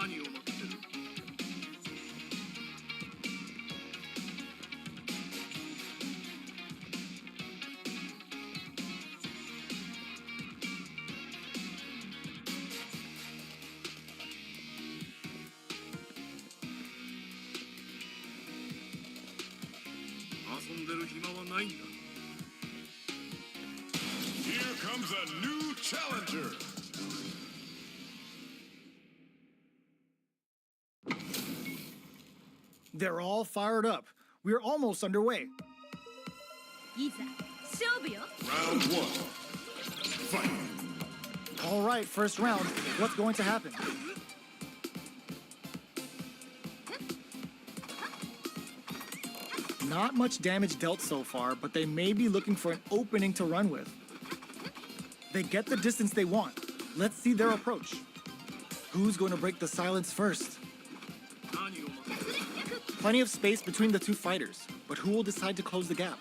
何を待ってる。遊んでる暇はないんだ。Here comes a new challenger. They're all fired up. We're almost underway. いざ勝負よ。 Round one. Fight. All right, first round. What's going to happen? Not much damage dealt so far, but they may be looking for an opening to run with. They get the distance they want. Let's see their approach. Who's going to break the silence first? 何を待ってる。 Plenty of space between the two fighters, but who will decide to close the gap?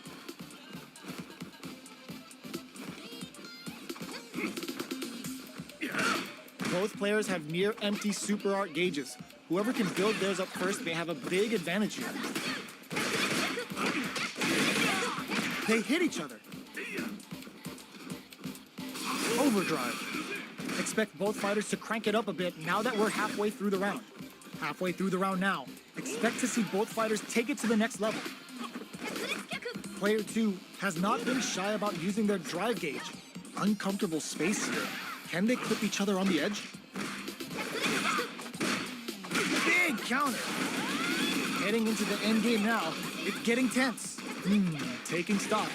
Both players have near empty super art gauges. Whoever can build theirs up first may have a big advantage here. They hit each other. Overdrive. Expect both fighters to crank it up a bit now that we're halfway through the round. Halfway through the round now. Expect to see both fighters take it to the next level. Player 2 has not been shy about using their drive gauge. Uncomfortable space here. Can they clip each other on the edge? Big counter. Heading into the end game now. It's getting tense. Taking stock.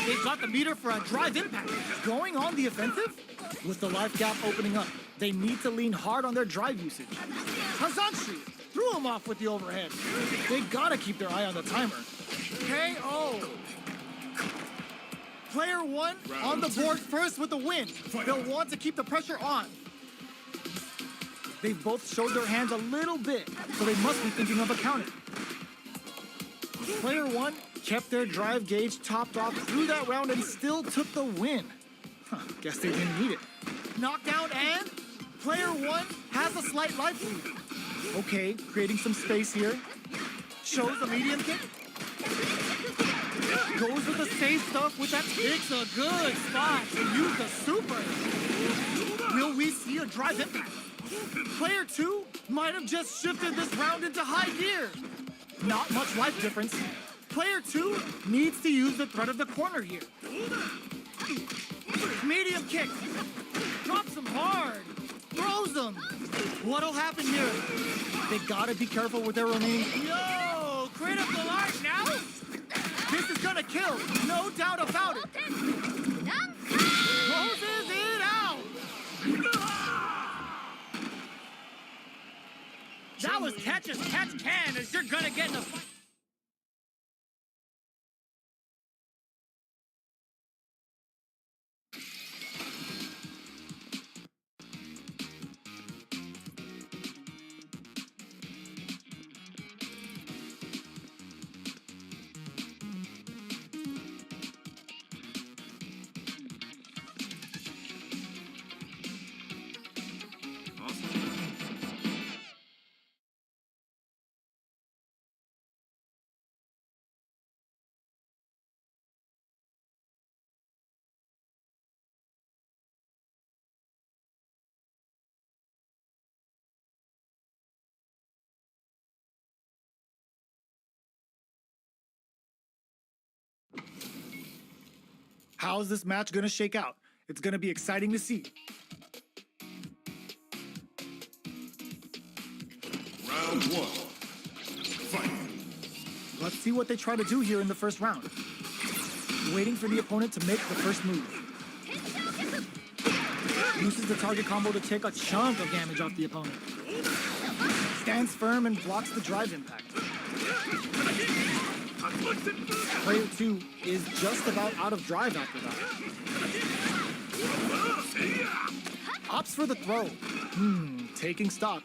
They've got the meter for a drive impact. Going on the offensive? With the life gap opening up, they need to lean hard on their drive usage. Hazanshi threw him off with the overhead. They gotta keep their eye on the timer. KO. Player 1 on the board first with the win. They'll want to keep the pressure on. They've both showed their hands a little bit, so they must be thinking of a counter. Player 1 kept their drive gauge topped off through that round and still took the win. Guess they didn't need it. Knockdown and player 1 has a slight life lead. Okay, creating some space here. Shows a medium kick. Goes with the safe stuff, which picks a good spot to use the super. Will we see a drive impact? Player 2 might have just shifted this round into high gear. Not much life difference. Player 2 needs to use the threat of the corner here. Medium kick. Drops him hard. Throws him. What'll happen here? They gotta be careful with their remaining. Yo, critical art now? This is gonna kill, no doubt about it. Closes it out. That was catch as catch can, as you're gonna get in a fight. How's this match gonna shake out? It's gonna be exciting to see. Round one. Fight. Let's see what they try to do here in the first round. Waiting for the opponent to make the first move. Uses the target combo to take a chunk of damage off the opponent. Stands firm and blocks the drive impact. Player 2 is just about out of drive after that. Opts for the throw. Taking stock.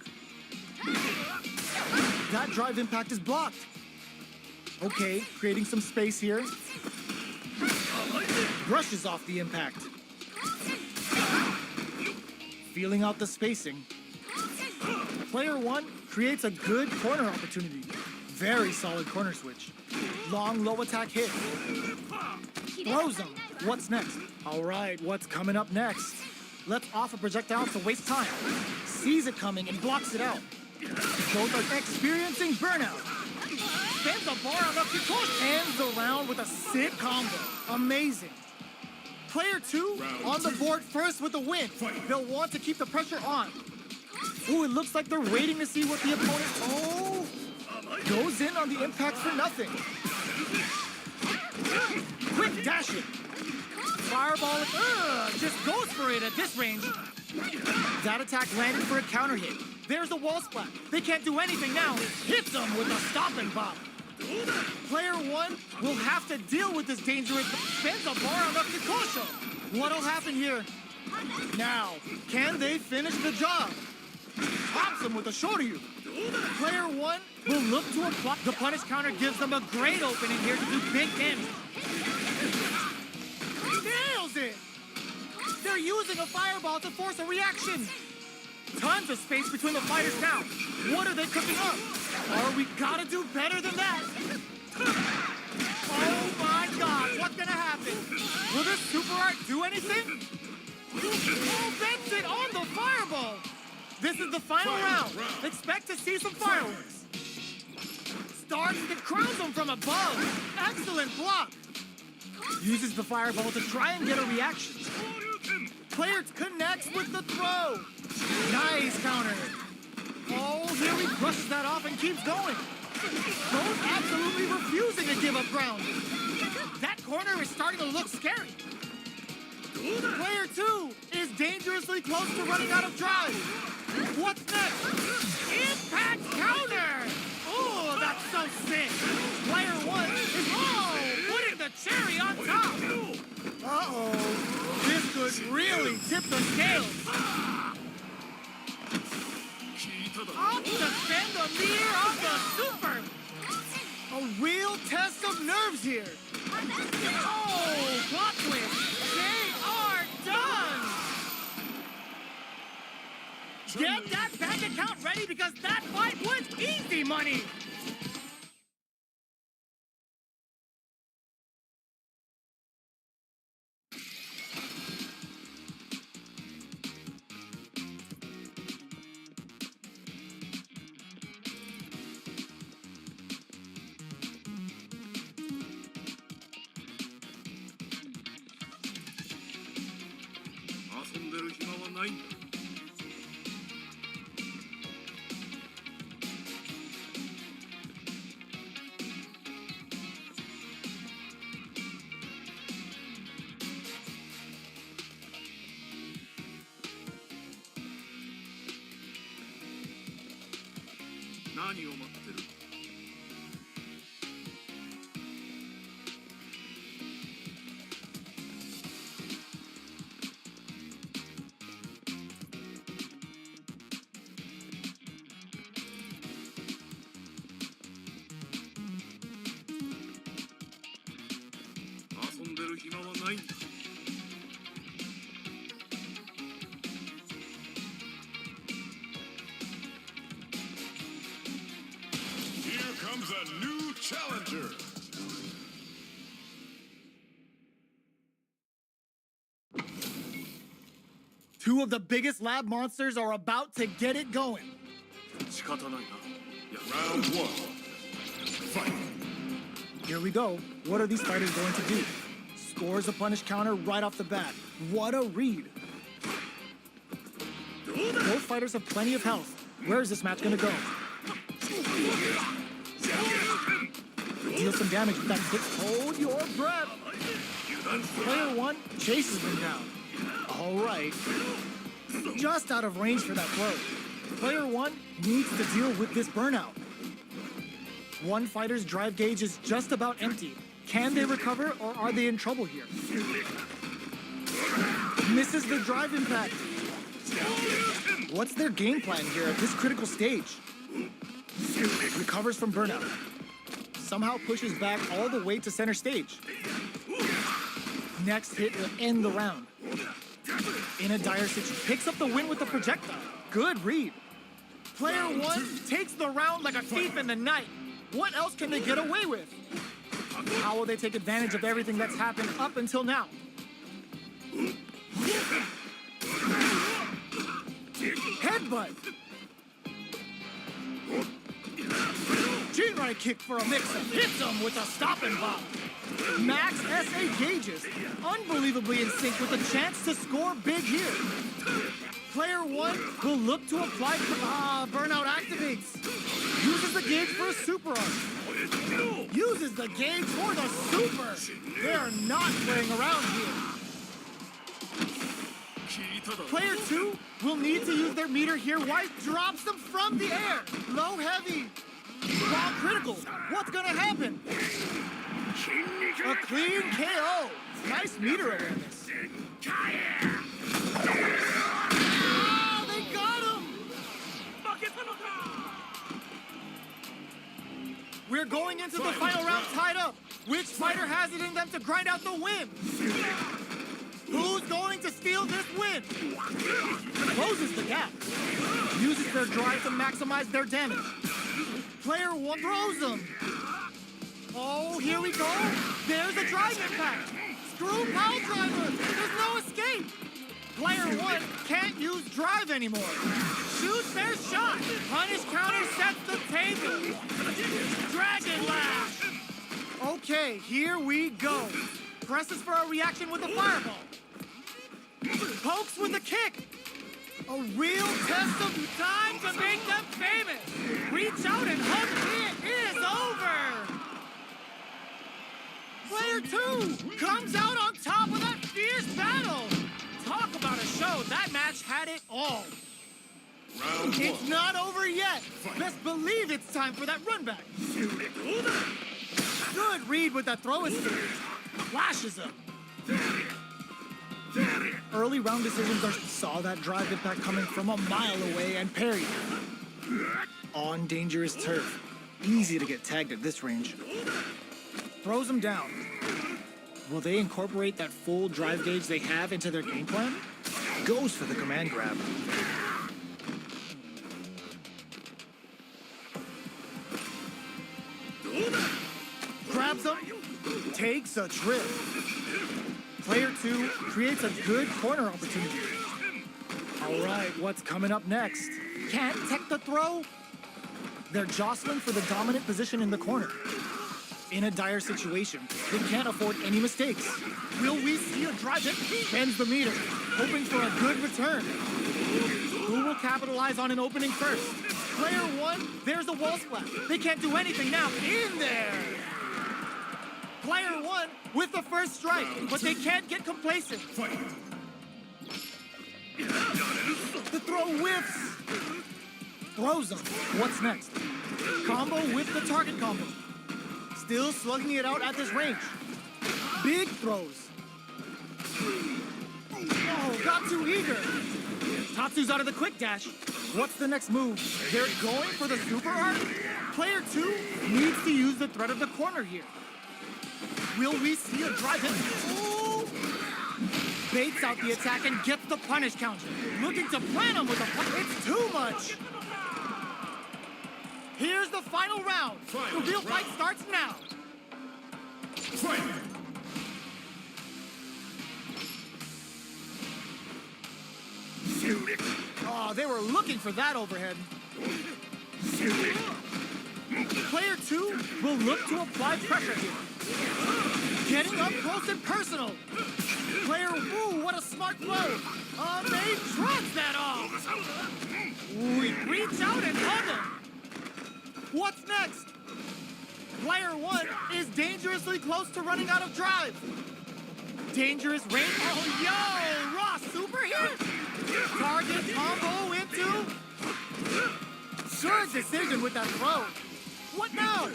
That drive impact is blocked. Okay, creating some space here. Brushes off the impact. Feeling out the spacing. Player 1 creates a good corner opportunity. Very solid corner switch. Long low attack hit. Throws him. What's next? All right, what's coming up next? Lets off a projectile to waste time. Sees it coming and blocks it out. Both are experiencing burnout. Spins a bar on the control. Ends the round with a sick combo. Amazing. Player 2 on the board first with the win. They'll want to keep the pressure on. Ooh, it looks like they're waiting to see what the opponent... Oh! Goes in on the impact for nothing. Quick dashing. Fireball, just goes for it at this range. That attack landed for a counter hit. There's the wall splat. They can't do anything now. Hits them with a stopping bomb. Player 1 will have to deal with this dangerous... Spins a bar on the Kikosho. What'll happen here? Now, can they finish the job? Pops him with a Shoryu. Player 1 will look to apply. The punish counter gives them a great opening here to do big damage. Nails it! They're using a fireball to force a reaction. Tons of space between the fighters now. What are they cooking up? Oh, we gotta do better than that. Oh my God, what's gonna happen? Will this super art do anything? Oh, bends it on the fireball. This is the final round. Expect to see some fireworks. Starts to crown them from above. Excellent block. Uses the fireball to try and get a reaction. Player connects with the throw. Nice counter. Oh, here he brushes that off and keeps going. Both absolutely refusing to give up ground. That corner is starting to look scary. Player 2 is dangerously close to running out of drive. What's next? Impact counter! Oh, that's so sick. Player 1 is, putting the cherry on top. Uh-oh. This could really tip the scales. Up to spend the meter of the super. A real test of nerves here. Oh, plot twist. They are done. Get that bank account ready because that fight was easy money. Here comes a new challenger. Two of the biggest lab monsters are about to get it going. Round 1. Fight. Here we go. What are these fighters going to do? Scores a punish counter right off the bat. What a read. Both fighters have plenty of health. Where is this match going to go? Deal some damage with that quick. Hold your breath. Player 1 chases them down. All right. Just out of range for that throw. Player 1 needs to deal with this burnout. One fighter's drive gauge is just about empty. Can they recover or are they in trouble here? Misses the drive impact. What's their game plan here at this critical stage? Recovers from burnout. Somehow pushes back all the way to center stage. Next hit will end the round. In a dire situation, picks up the win with the projectile. Good read. Player one takes the round like a thief in the night. What else can they get away with? How will they take advantage of everything that's happened up until now? Headbutt. Chin right kick for a mix-up. Hits him with a stop and pop. Max SA gauges. Unbelievably in sync with a chance to score big here. Player one will look to apply. Burnout activates. Uses the gauge for a super arc. Uses the gauge for the super. They're not playing around here. Player two will need to use their meter here. White drops them from the air. Low heavy. While critical. What's gonna happen? A clean KO. Nice meter awareness. Oh, they got him! We're going into the final round tied up. Which fighter has it in them to grind out the win? Who's going to steal this win? Closes the gap. Uses their drive to maximize their damage. Player one throws them. Oh, here we go. There's a drive impact. Screw pile driver. There's no escape. Player one can't use drive anymore. Shoots their shot. Punish counter sets the table. Dragon Lash. Okay, here we go. Presses for a reaction with a fireball. Pokes with a kick. A real test of time to make them famous. Reach out and hug. It is over. Player two comes out on top of that fierce battle. Talk about a show. That match had it all. Round one. It's not over yet. Best believe it's time for that run back. Good read with that throw escape. Flashes him. Early round decisions saw that drive impact coming from a mile away and parried. On dangerous turf. Easy to get tagged at this range. Throws him down. Will they incorporate that full drive gauge they have into their game plan? Goes for the command grab. Grabs him, takes a trip. Player two creates a good corner opportunity. All right, what's coming up next? Can't tech the throw? They're jostling for the dominant position in the corner. In a dire situation, they can't afford any mistakes. Will we see a drive hit? Bends the meter, hoping for a good return. Who will capitalize on an opening first? Player one, there's a wall splat. They can't do anything now. In there! Player one with the first strike, but they can't get complacent. The throw whiffs. Throws him. What's next? Combo with the target combo. Still slugging it out at this range. Big throws. Oh, got too eager. Tatsu's out of the quick dash. What's the next move? They're going for the super arc? Player two needs to use the threat of the corner here. Will we see a drive hit? Ooh. Baits out the attack and gets the punish counter. Looking to plan him with a punch. It's too much. Here's the final round. The real fight starts now. Oh, they were looking for that overhead. Player two will look to apply pressure here. Getting up close and personal. Player, ooh, what a smart blow. They drugs that off. We reach out and hug him. What's next? Player one is dangerously close to running out of drive. Dangerous range. Oh, yo, raw super hit. Target combo into. Good decision with that throw. What now?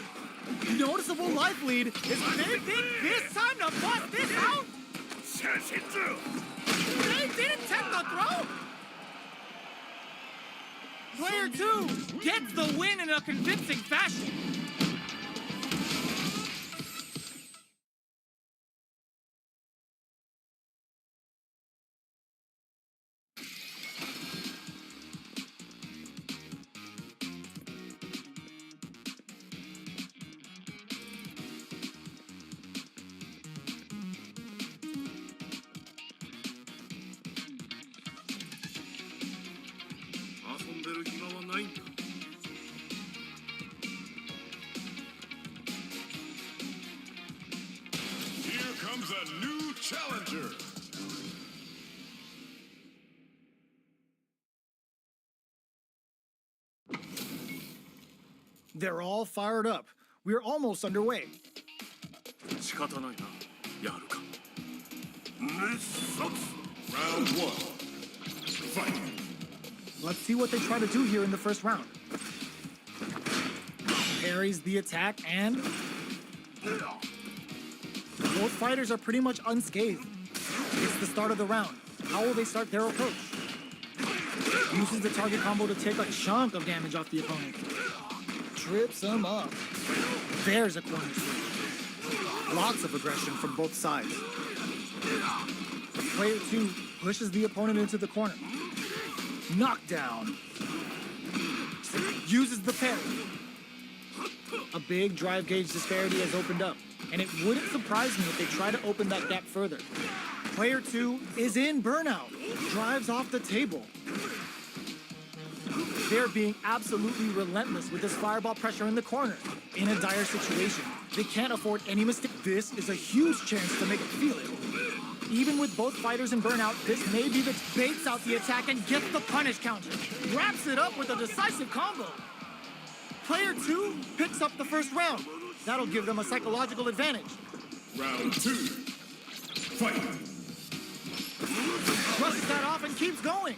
Noticeable life lead. Is they think this time to bust this out? They didn't take the throw. Player two gets the win in a convincing fashion. でる暇はないんだ。 Here comes a new challenger. They're all fired up. We're almost underway. 仕方ないな。やるか。熱殺。 Round one. Fight. Let's see what they try to do here in the first round. Parries the attack and... Both fighters are pretty much unscathed. It's the start of the round. How will they start their approach? Uses the target combo to take a chunk of damage off the opponent. Trips him up. There's a corner sweep. Lots of aggression from both sides. Player 2 pushes the opponent into the corner. Knockdown. Uses the parry. A big drive gauge disparity has opened up, and it wouldn't surprise me if they try to open that gap further. Player 2 is in burnout. Drives off the table. They're being absolutely relentless with this fireball pressure in the corner. In a dire situation, they can't afford any mistake. This is a huge chance to make it feel it. Even with both fighters in burnout, this may be the baits out the attack and gets the punish counter. Wraps it up with a decisive combo. Player 2 picks up the first round. That'll give them a psychological advantage. Round two. Fight. Brushes that off and keeps going.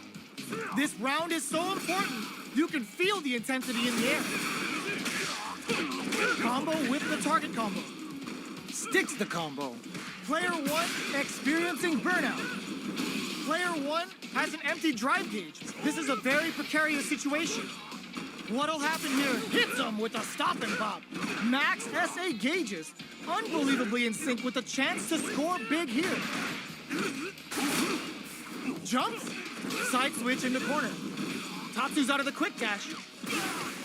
This round is so important. You can feel the intensity in the air. Combo with the target combo. Sticks the combo. Player 1 experiencing burnout. Player 1 has an empty drive gauge. This is a very precarious situation. What'll happen here? Hits him with a stop and pop. Max SA gauges. Unbelievably in sync with a chance to score big here. Jumps. Side switch in the corner. Tatsu's out of the quick dash.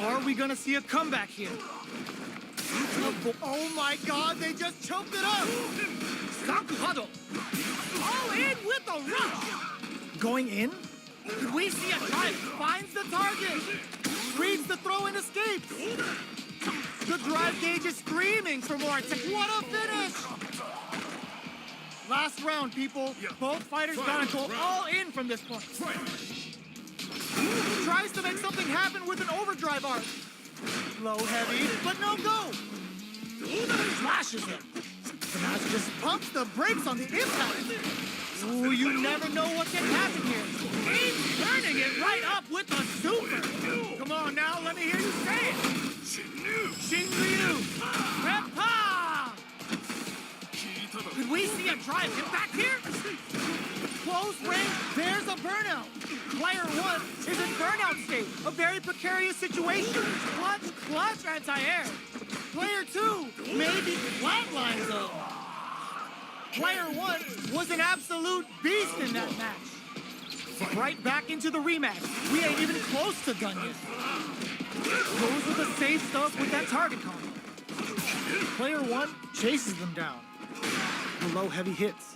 Are we gonna see a comeback here? Oh my god, they just choked it up! Sakuhado! All in with a rush! Going in? We see a drive, finds the target! Reads the throw and escapes! The drive gauge is screaming for more attack. What a finish! Last round, people. Both fighters gotta go all in from this point. Tries to make something happen with an overdrive arc. Low heavy, but no go. Slashes him. Smash just pumps the brakes on the impact. Ooh, you never know what can happen here. He's turning it right up with a super. Come on now, let me hear you say it. Shinryu. Reppa. Could we see a drive impact here? Close range, there's a burnout. Player 1 is in burnout state, a very precarious situation. Clutch anti-air. Player 2 maybe flatlines though. Player 1 was an absolute beast in that match. Right back into the rematch. We ain't even close to done yet. Goes with the safe stuff with that target combo. Player 1 chases them down. The low heavy hits.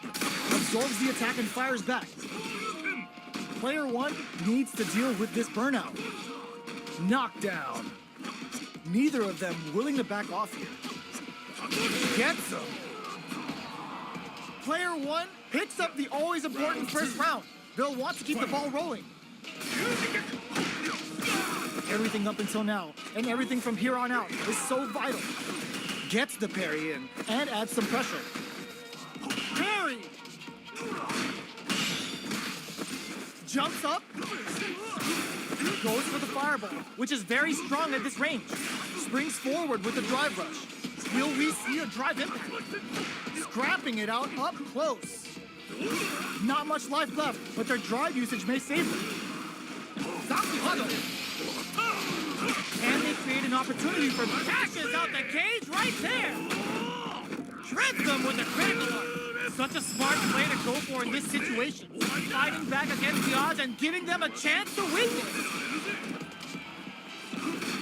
Absorbs the attack and fires back. Player 1 needs to deal with this burnout. Knockdown. Neither of them willing to back off here. Gets him. Player 1 picks up the always important first round. They'll want to keep the ball rolling. Everything up until now, and everything from here on out, is so vital. Gets the parry in, and adds some pressure. Parry! Jumps up. Goes for the fireball, which is very strong at this range. Springs forward with the drive rush. Will we see a drive impact? Scrapping it out up close. Not much life left, but their drive usage may save them. Sakuhado. And they create an opportunity for cashes out the cage right there. Trips them with a critical one. Such a smart play to go for in this situation. Fighting back against the odds and giving them a chance to win this.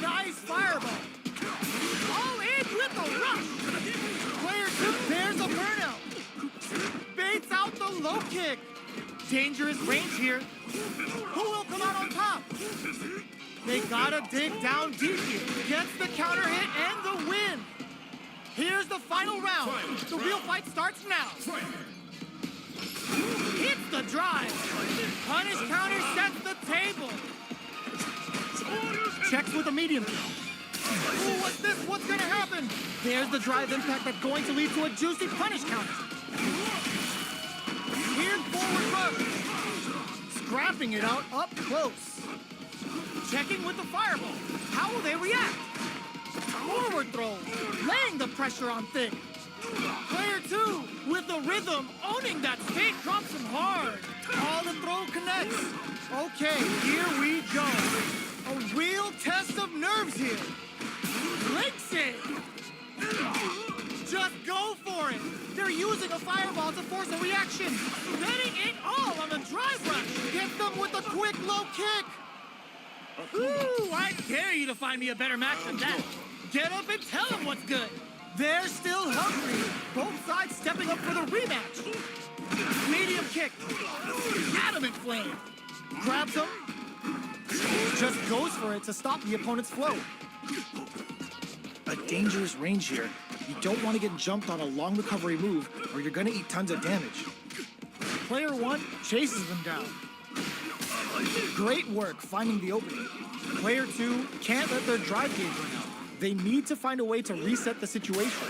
Nice fireball. All in with a rush. Player 2, there's a burnout. Baits out the low kick. Dangerous range here. Who will come out on top? They gotta dig down deep here. Gets the counter hit and the win. Here's the final round. The real fight starts now. Hits the drive. Punish counter sets the table. Checks with a medium. Ooh, what's this? What's gonna happen? There's the drive impact that's going to lead to a juicy punish counter. Here's forward rush. Scrapping it out up close. Checking with the fireball. How will they react? Forward throw. Laying the pressure on Thick. Player 2 with the rhythm, owning that fake drops him hard. All the throw connects. Okay, here we go. A real test of nerves here. Links it. Just go for it. They're using a fireball to force a reaction. Betting it all on the drive rush. Get them with a quick low kick. Ooh, I dare you to find me a better match than that. Get up and tell them what's good. They're still hungry. Both sides stepping up for the rematch. Medium kick. Adamant flame. Grabs him. Just goes for it to stop the opponent's flow. A dangerous range here. You don't want to get jumped on a long recovery move or you're going to eat tons of damage. Player 1 chases them down. Great work finding the opening. Player 2 can't let their drive gauge run out. They need to find a way to reset the situation.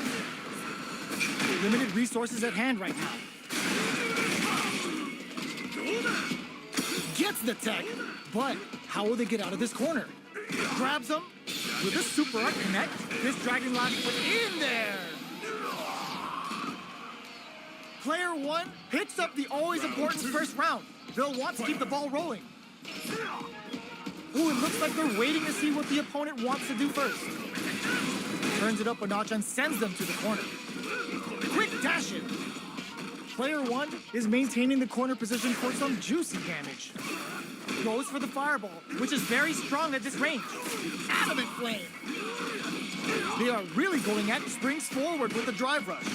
Limited resources at hand right now. Gets the tech, but how will they get out of this corner? Grabs him with a super art connect. This dragon lash was in there. Player 1 picks up the always important first round. They'll want to keep the ball rolling. Ooh, it looks like they're waiting to see what the opponent wants to do first. Turns it up a notch and sends them to the corner. Quick dash in. Player 1 is maintaining the corner position for some juicy damage. Goes for the fireball, which is very strong at this range. Adamant flame. They are really going at springs forward with the drive rush.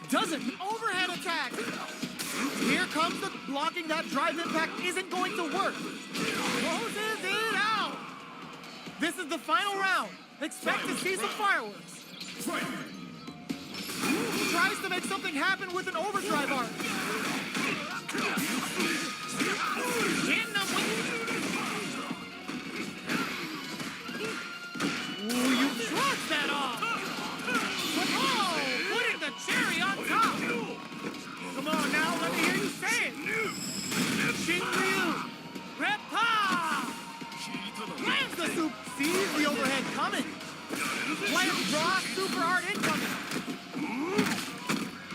Doesn't. Overhead attack. Here comes the blocking. That drive impact isn't going to work. Closes it out. This is the final round. Expect to see some fireworks. Tries to make something happen with an overdrive arc. Hitting them with... Ooh, you dropped that off. But oh, putting the cherry on top. Come on now, let me hear you say it. Shinryu. Repa. Lands the soup. Sees the overhead coming. Player draw super hard incoming.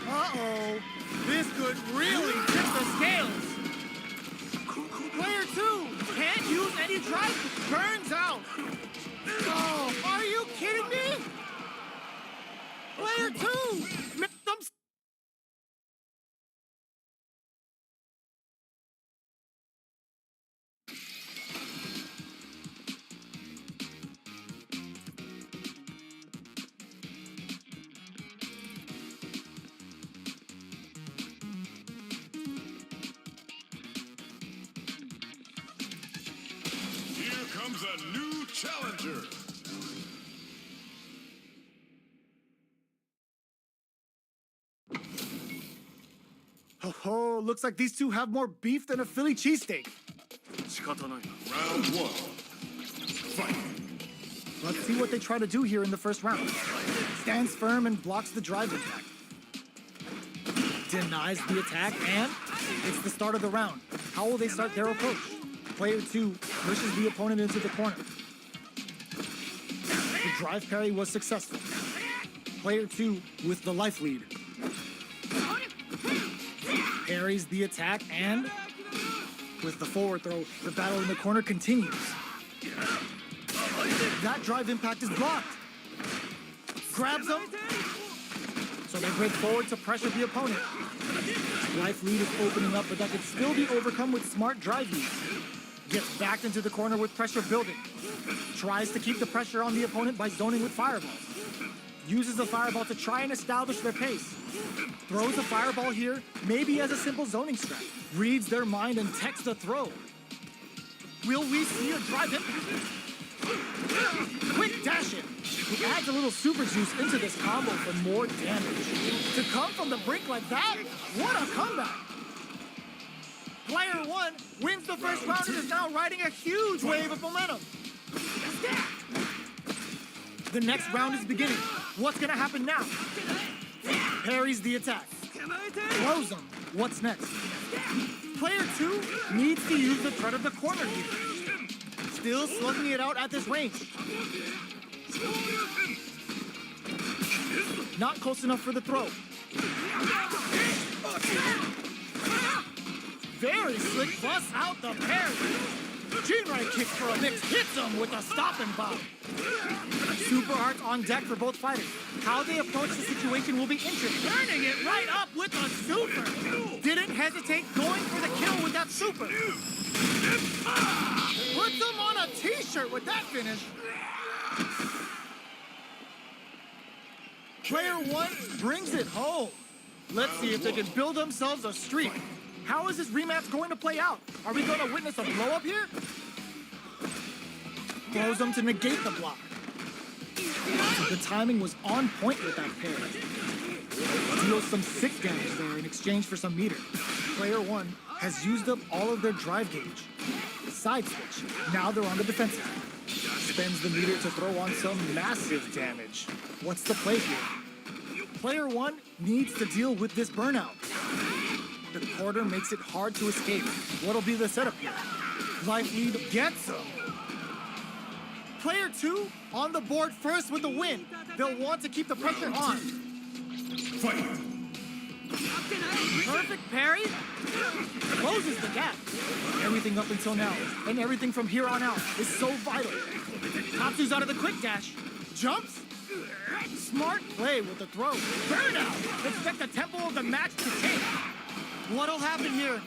Uh-oh. This could really tip the scales. Player 2 can't use any drive. Burns out. Oh, are you kidding me? Player 2 missed them. Comes a new challenger. Oh, looks like these two have more beef than a Philly cheesesteak. 仕方ないな Round 1. Fight. Let's see what they try to do here in the first round. Stands firm and blocks the drive attack. Denies the attack, and it's the start of the round. How will they start their approach? Player 2 pushes the opponent into the corner. The drive parry was successful. Player 2 with the life lead. Parries the attack, and with the forward throw, the battle in the corner continues. That drive impact is blocked. Grabs him. So they break forward to pressure the opponent. Life lead is opening up, but that could still be overcome with smart drive use. Gets backed into the corner with pressure building. Tries to keep the pressure on the opponent by zoning with fireballs. uses the fireball to try and establish their pace. Throws a fireball here, maybe as a simple zoning strat. Reads their mind and texts a throw. Will we see a drive impact? Quick dash in. He adds a little super juice into this combo for more damage. To come from the brink like that, what a comeback! Player 1 wins the first round and is now riding a huge wave of momentum. The next round is beginning. What's gonna happen now? Parries the attack. Throws him. What's next? Player 2 needs to use the threat of the corner here. Still slugging it out at this range. Not close enough for the throw. Very slick bust out the parry. Jinrai kicks for a mix, hits him with a stop and bomb. Super arts on deck for both fighters. How they approach the situation will be interesting. Turning it right up with a super. Didn't hesitate going for the kill with that super. Puts him on a t-shirt with that finish. Player 1 brings it home. Let's see if they can build themselves a streak. How is this rematch going to play out? Are we going to witness a blow-up here? Throws them to negate the block. The timing was on point with that pair. Deals some sick damage there in exchange for some meter. Player 1 has used up all of their drive gauge. Side switch. Now they're on the defensive. Spends the meter to throw on some massive damage. What's the play here? Player 1 needs to deal with this burnout. The quarter makes it hard to escape. What'll be the setup here? Life lead gets him. Player 2 on the board first with the win. They'll want to keep the pressure on. Fight! Perfect parry. Closes the gap. Everything up until now, and everything from here on out is so vital. Tatsu's out of the quick dash. Jumps. Smart play with the throw. Burnout. Expect the tempo of the match to take. What'll happen here?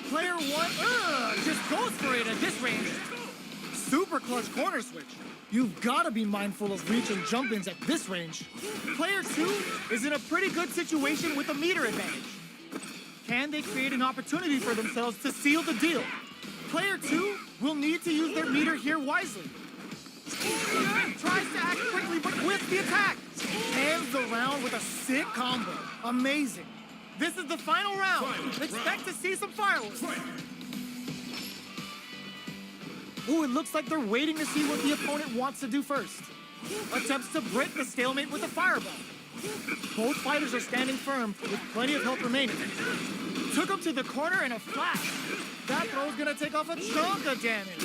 Player 1 just goes for it at this range. Super clutch corner switch. You've got to be mindful of reach and jump-ins at this range. Player 2 is in a pretty good situation with a meter advantage. Can they create an opportunity for themselves to seal the deal? Player 2 will need to use their meter here wisely. Tries to act quickly, but with the attack. Ends the round with a sick combo. Amazing. This is the final round. Expect to see some fireworks. Ooh, it looks like they're waiting to see what the opponent wants to do first. Attempts to break the stalemate with a fireball. Both fighters are standing firm with plenty of health remaining. Took him to the corner in a flash. That throw's gonna take off a chunk of damage.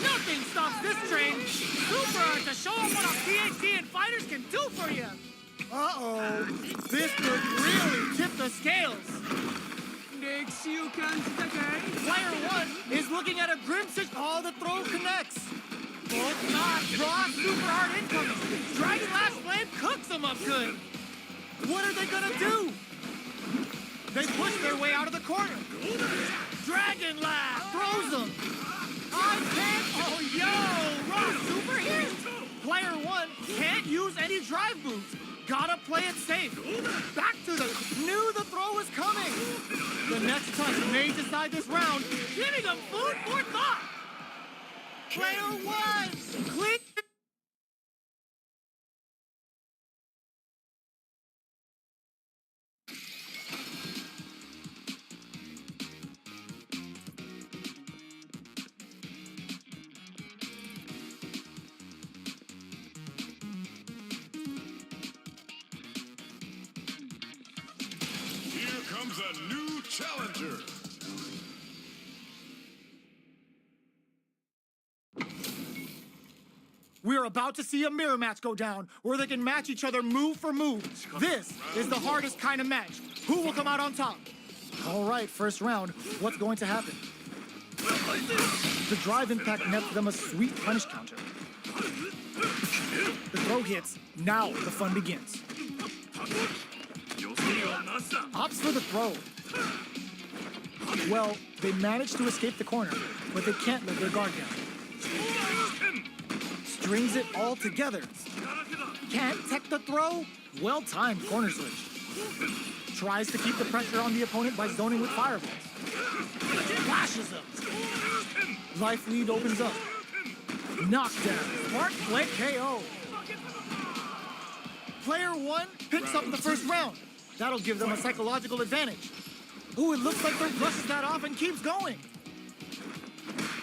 Nothing stops this train. Super Art to show off what a PhD and fighters can do for you. Uh-oh, this could really tip the scales. Player 1 is looking at a grim situation. Oh, the throw connects. Both not draw super hard incoming. Dragon Lash Flame cooks them up good. What are they gonna do? They push their way out of the corner. Dragon Lash throws them. I can't. Oh, yo, raw super here. Player 1 can't use any drive moves. Gotta play it safe. Back to the... Knew the throw was coming. The next touch may decide this round, giving them food for thought. Player 1, click. Here comes a new challenger. We're about to see a mirror match go down, where they can match each other move for move. This is the hardest kind of match. Who will come out on top? All right, first round. What's going to happen? The drive impact nets them a sweet punish counter. The throw hits. Now the fun begins. Opts for the throw. Well, they managed to escape the corner, but they can't let their guard down. Strings it all together. Can't tech the throw? Well-timed corner switch. Tries to keep the pressure on the opponent by zoning with fireballs. Flashes them. Life lead opens up. Knockdown. Smart play KO. Player 1 picks up the first round. That'll give them a psychological advantage. Ooh, it looks like they brushes that off and keeps going.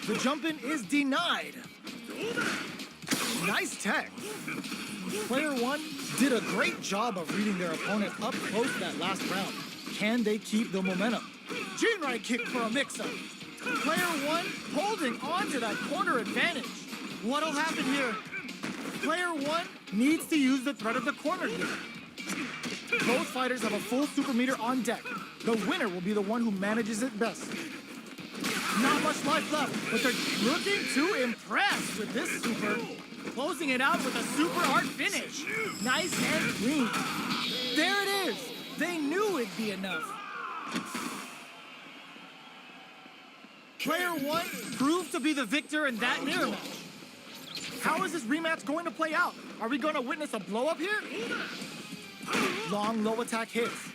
The jump-in is denied. Nice tech. Player 1 did a great job of reading their opponent up close that last round. Can they keep the momentum? Jinrai kick for a mix-up. Player 1 holding on to that corner advantage. What'll happen here? Player 1 needs to use the threat of the corner here. Both fighters have a full super meter on deck. The winner will be the one who manages it best. Not much life left, but they're looking to impress with this super. Closing it out with a super hard finish. Nice and clean. There it is. They knew it'd be enough. Player 1 proved to be the victor in that mirror match. How is this rematch going to play out? Are we going to witness a blow-up here? Long low attack hits.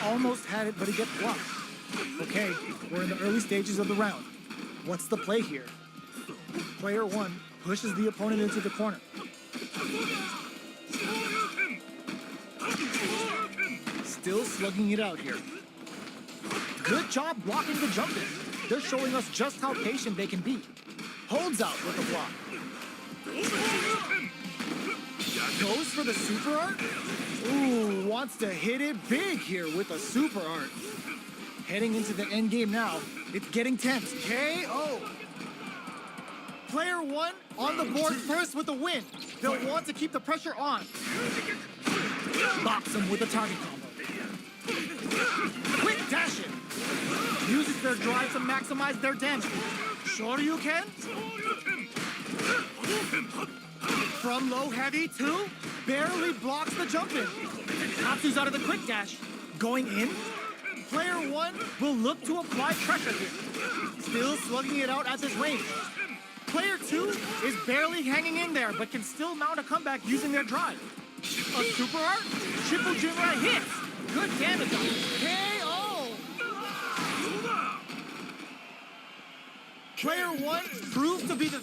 Almost had it, but he gets blocked. Okay, we're in the early stages of the round. What's the play here? Player 1 pushes the opponent into the corner. Still slugging it out here. Good job blocking the jump in. They're showing us just how patient they can be. Holds out with the block. Goes for the super art. Ooh, wants to hit it big here with a super art. Heading into the end game now. It's getting tense. KO. Player 1 on the board first with the win. They'll want to keep the pressure on. Box him with a target combo. Quick dash it. Uses their drive to maximize their damage. Shoryuken. From low heavy to barely blocks the jump in. Tatsu's out of the quick dash. Going in. Player 1 will look to apply pressure here. Still slugging it out at this range. Player 2 is barely hanging in there, but can still mount a comeback using their drive. A super art, triple Jinrai hits. Good damage on KO. Player 1 proved to be the...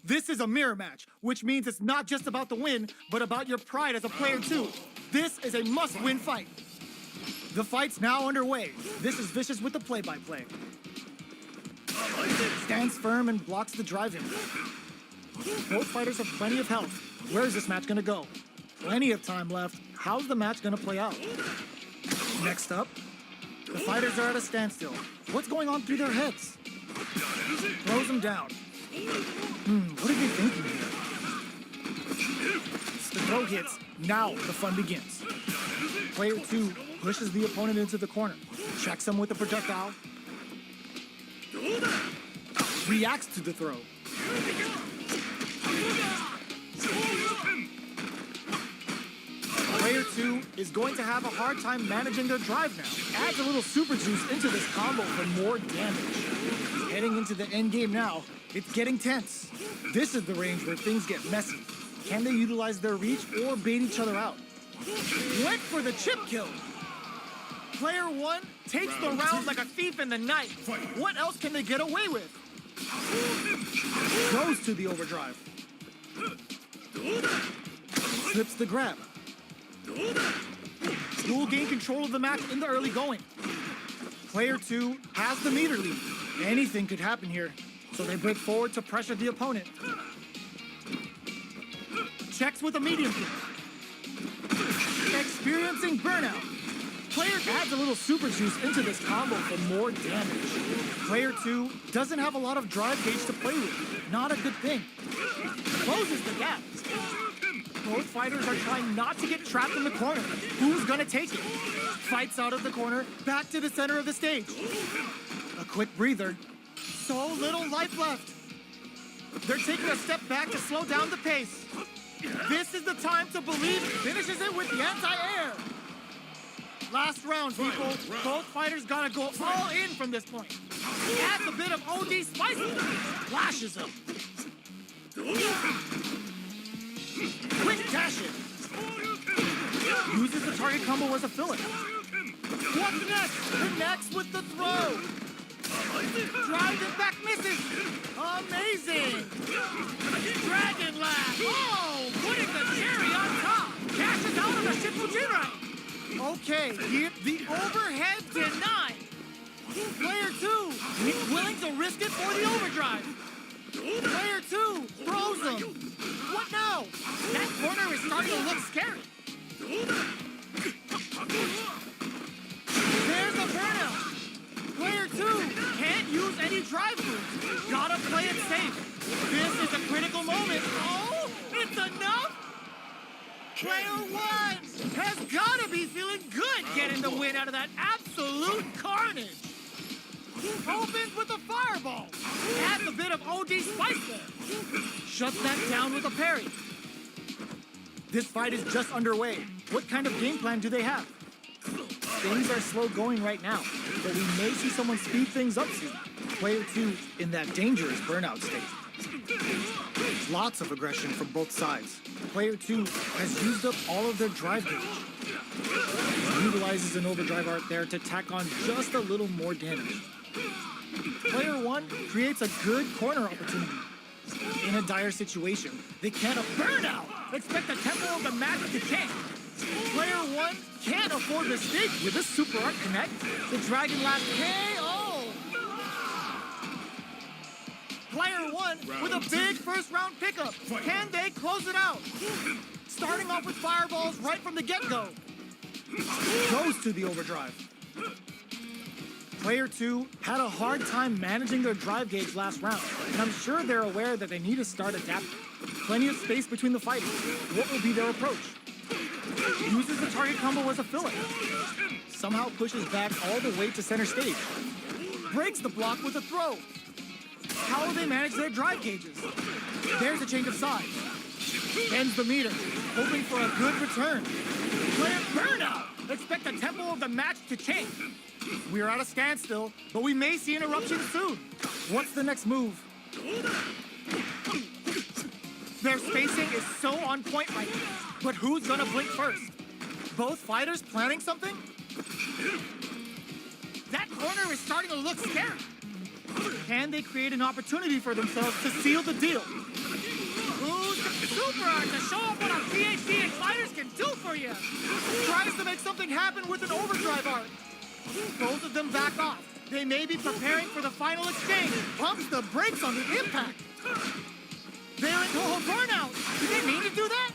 This is a mirror match, which means it's not just about the win, but about your pride as a player too. This is a must-win fight. The fight's now underway. This is Vicious with the play-by-play. Stands firm and blocks the drive-in. Both fighters have plenty of health. Where is this match gonna go? Plenty of time left. How's the match gonna play out? Next up, the fighters are at a standstill. What's going on through their heads? Throws them down. What are they thinking here? The throw hits. Now the fun begins. Player 2 pushes the opponent into the corner. Checks him with a projectile. Reacts to the throw. Player 2 is going to have a hard time managing their drive now. Adds a little super juice into this combo for more damage. Heading into the end game now, it's getting tense. This is the range where things get messy. Can they utilize their reach or bait each other out? Went for the chip kill. Player one takes the round like a thief in the night. What else can they get away with? Goes to the overdrive. Slips the grab. Will gain control of the match in the early going. Player two has the meter lead. Anything could happen here, so they break forward to pressure the opponent. Checks with a medium kick. Experiencing burnout. Player adds a little super juice into this combo for more damage. Player two doesn't have a lot of drive gauge to play with. Not a good thing. Closes the gap. Both fighters are trying not to get trapped in the corner. Who's gonna take it? Fights out of the corner, back to the center of the stage. A quick breather. So little life left. They're taking a step back to slow down the pace. This is the time to believe. Finishes it with the anti-air. Last round, people. Both fighters gotta go all in from this point. Adds a bit of OD spice. Flashes him. Quick dash it. Uses the target combo as a filler. What's next? Connects with the throw. Drives it back, misses. Amazing. Dragon Lash. Oh, putting the cherry on top. Cashes out of the Shippujinrai. Okay, the overhead denied. Player two, willing to risk it for the overdrive. Player two throws him. What now? That corner is starting to look scary. There's a burnout. Player two can't use any drive moves. Gotta play it safe. This is a critical moment. Oh, it's enough. Player one has gotta be feeling good getting the win out of that absolute carnage. Opens with a fireball. Adds a bit of OD spice there. Shuts that down with a parry. This fight is just underway. What kind of game plan do they have? Things are slow going right now, but we may see someone speed things up soon. Player two in that dangerous burnout state. Lots of aggression from both sides. Player two has used up all of their drive gauge. Utilizes an overdrive art there to tack on just a little more damage. Player one creates a good corner opportunity. In a dire situation, they can't burn out. Expect the tempo of the match to change. Player one can't afford mistake with this super art connect. The Dragon Lash KO. Player one with a big first round pickup. Can they close it out? Starting off with fireballs right from the get-go. Goes to the overdrive. Player two had a hard time managing their drive gauge last round, and I'm sure they're aware that they need to start adapting. Plenty of space between the fighters. What will be their approach? Uses the target combo as a filler. Somehow pushes back all the way to center stage. Breaks the block with a throw. How will they manage their drive gauges? There's a change of sides. Ends the meter, hoping for a good return. Player burnout. Expect the tempo of the match to change. We are at a standstill, but we may see an eruption soon. What's the next move? Their spacing is so on point right now, but who's gonna blink first? Both fighters planning something? That corner is starting to look scary. Can they create an opportunity for themselves to seal the deal? Who's the super art to show off what a PhD in fighters can do for you? Tries to make something happen with an overdrive art. Both of them back off. They may be preparing for the final exchange. Pumps the brakes on the impact. They're into a burnout. Did they mean to do that?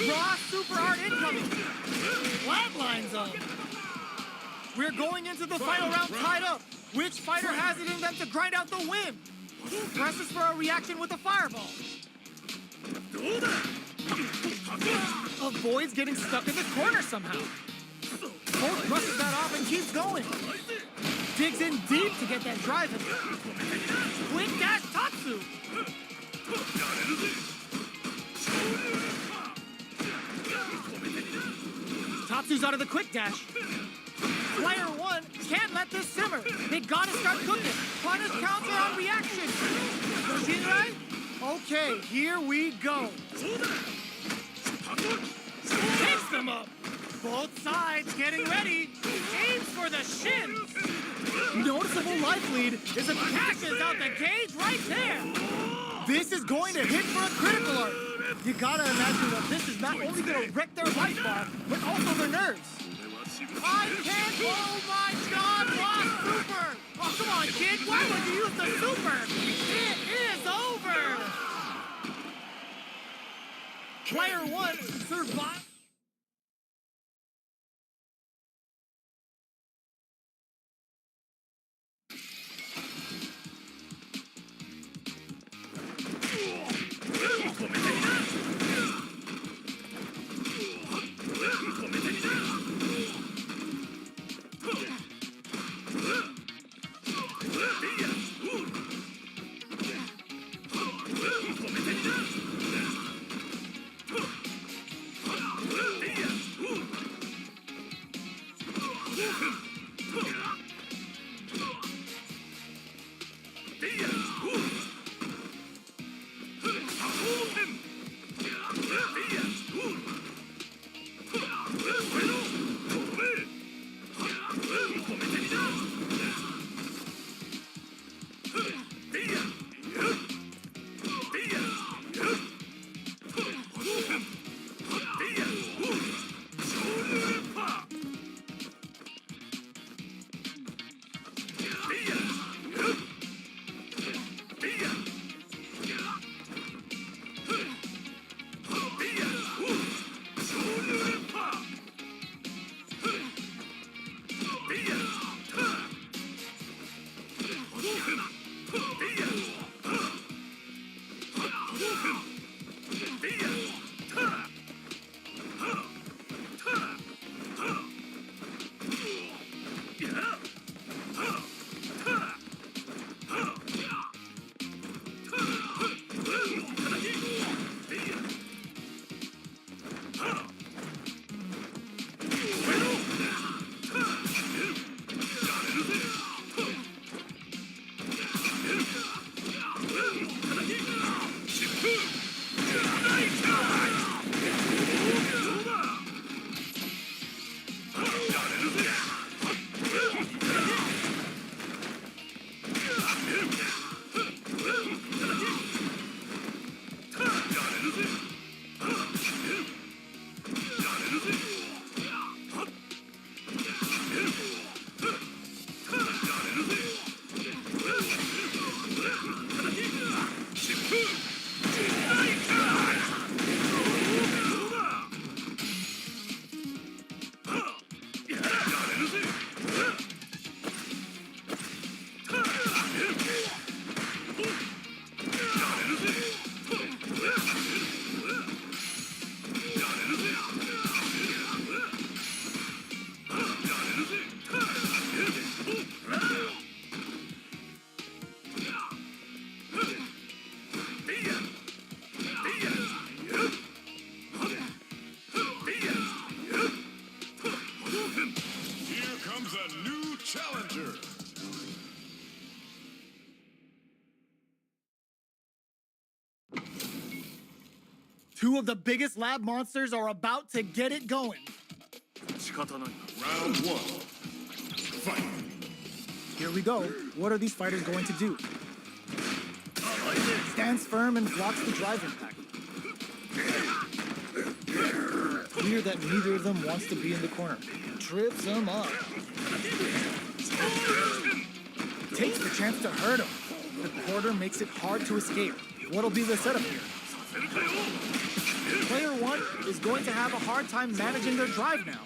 Raw super art incoming. Flatlines up. We're going into the final round tied up. Which fighter has it in them to grind out the win? Presses for a reaction with a fireball. Avoids getting stuck in the corner somehow. Both brushes that off and keeps going. Digs in deep to get that drive in. Quick dash Tatsu. Natsu's out of the quick dash. Player one can't let this simmer. They gotta start cooking. Punish counter on reaction. Shinrai? Okay, here we go. Takes them up. Both sides getting ready. Aims for the shins. Noticeable life lead as it cashes out the cage right there. This is going to hit for a critical art. You gotta imagine that this is not only gonna wreck their life bar, but also their nerves. I can't, oh my god, lost super! Oh, come on, kid, why would you use the super? It is over! Player one survived. Two of the biggest lab monsters are about to get it going. 仕方ないな。 Round one. Fight. Here we go. What are these fighters going to do? Stands firm and blocks the drive impact. Clear that neither of them wants to be in the corner. Trips them up. Takes the chance to hurt him. The quarter makes it hard to escape. What'll be the setup here? Player one is going to have a hard time managing their drive now.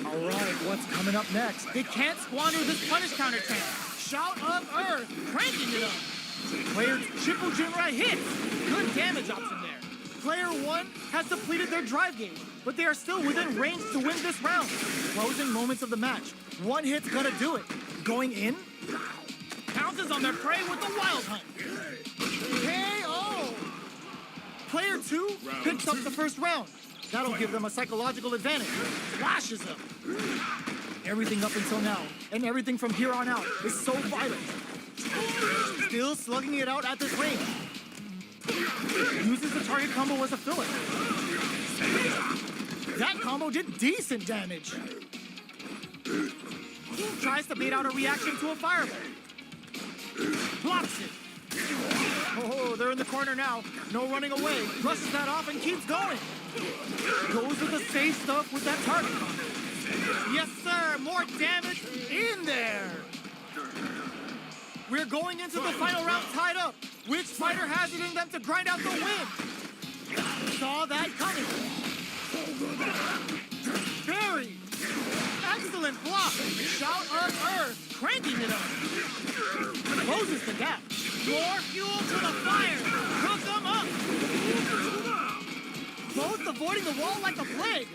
All right, what's coming up next? They can't squander this punish counter chance. Shout of Earth, cranking it up. Player Triple Jinrai hits. Good damage option there. Player one has depleted their drive gauge, but they are still within range to win this round. Closing moments of the match. One hit's gonna do it. Going in? Pounces on their prey with the Wild Hunt. KO! Player two picks up the first round. That'll give them a psychological advantage. Flashes them. Everything up until now, and everything from here on out, is so vital. Still slugging it out at this range. Uses the target combo as a filler. That combo did decent damage. Tries to bait out a reaction to a fireball. Blocks it. Oh, they're in the corner now. No running away. Brushes that off and keeps going. Goes with the safe stuff with that target. Yes, sir. More damage in there. We're going into the final round tied up. Which fighter has it in them to grind out the win? Saw that coming. Very excellent block. Shout of Earth, cranking it up. Closes the gap. More fuel to the fire. Cook them up. Both avoiding the wall like a plague.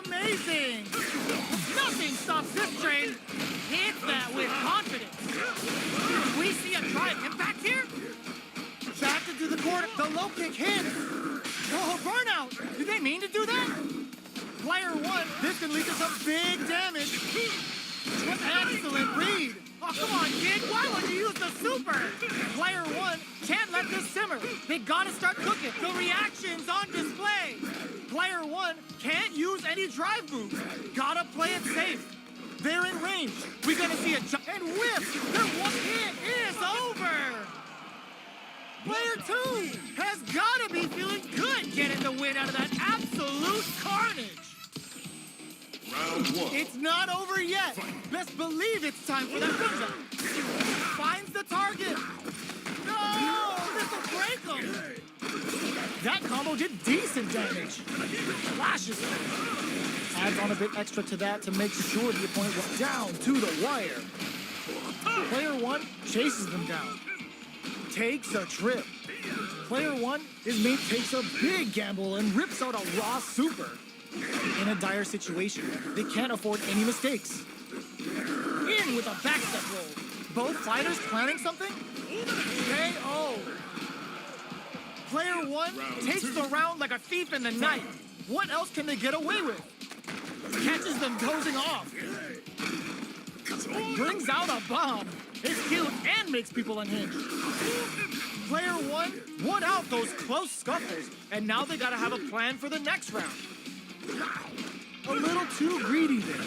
Amazing. Nothing stops this train. Hit that with confidence. We see a drive impact here. Back into the corner. The low kick hits. Oh, burnout. Did they mean to do that? Player one, this can lead to some big damage. Excellent read. Oh, come on, kid. Why would you use the super? Player one can't let this simmer. They gotta start cooking. The reaction's on display. Player one can't use any drive moves. Gotta play it safe. They're in range. We're gonna see a and whip. Their one hit is over. Player two has gotta be feeling good getting the win out of that absolute carnage. Round one. It's not over yet. Best believe it's time for that comeback. Finds the target. No, this will break him. That combo did decent damage. Flashes him. Adds on a bit extra to that to make sure the opponent was down to the wire. Player one chases them down. Takes a trip. Player one, his mate takes a big gamble and rips out a raw super. In a dire situation, they can't afford any mistakes. In with a backstep roll. Both fighters planning something? KO. Player one takes the round like a thief in the night. What else can they get away with? Catches them dozing off. Brings out a bomb. It's cute and makes people unhinged. Player one won out those close scuffles, and now they gotta have a plan for the next round. A little too greedy there.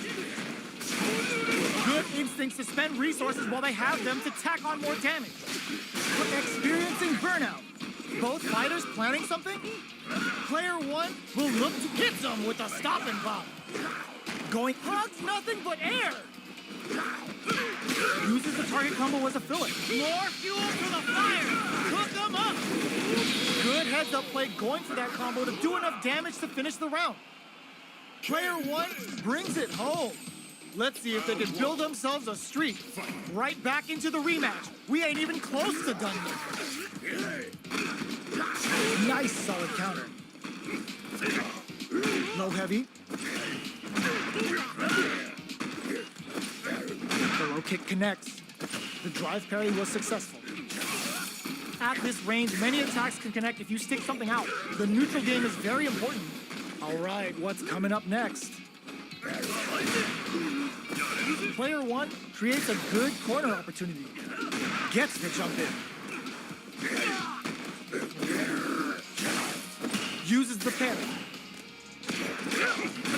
Good instincts to spend resources while they have them to tack on more damage. But experiencing burnout. Both fighters planning something? Player one will look to hit them with a stop and bomb. Going hugs nothing but air. Uses the target combo as a filler. More fuel to the fire. Cook them up. Good heads-up play going for that combo to do enough damage to finish the round. Player one brings it home. Let's see if they can build themselves a streak. Right back into the rematch. We ain't even close to done yet. Nice solid counter. Low heavy. The low kick connects. The drive parry was successful. At this range, many attacks can connect if you stick something out. The neutral game is very important. All right, what's coming up next? Player one creates a good corner opportunity. Gets the jump in. Uses the parry.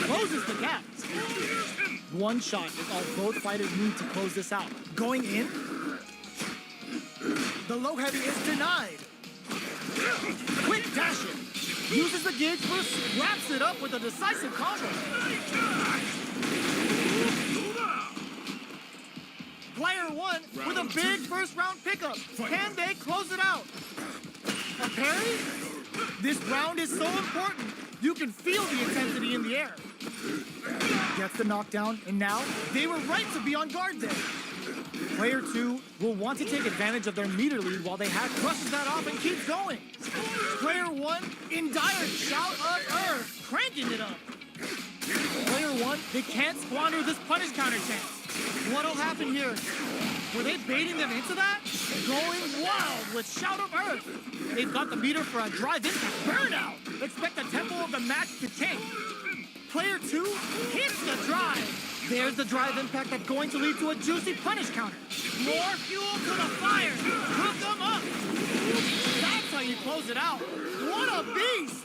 Closes the gap. One shot is all both fighters need to close this out. Going in. The low heavy is denied. Quick dash in. Uses the gauge burst, wraps it up with a decisive combo. Player one with a big first round pickup. Can they close it out? A parry? This round is so important. You can feel the intensity in the air. Gets the knockdown, and now they were right to be on guard there. Player two will want to take advantage of their meter lead while they crushes that off and keeps going. Player one in dire shout of Earth, cranking it up. Player one, they can't squander this punish counter chance. What'll happen here? Were they baiting them into that? Going wild with Shout of Earth. They've got the meter for a drive impact burnout. Expect a tempo of the match to tank. Player 2 hits the drive. There's the drive impact that's going to lead to a juicy punish counter. More fuel to the fire. Cook them up. That's how you close it out. What a beast!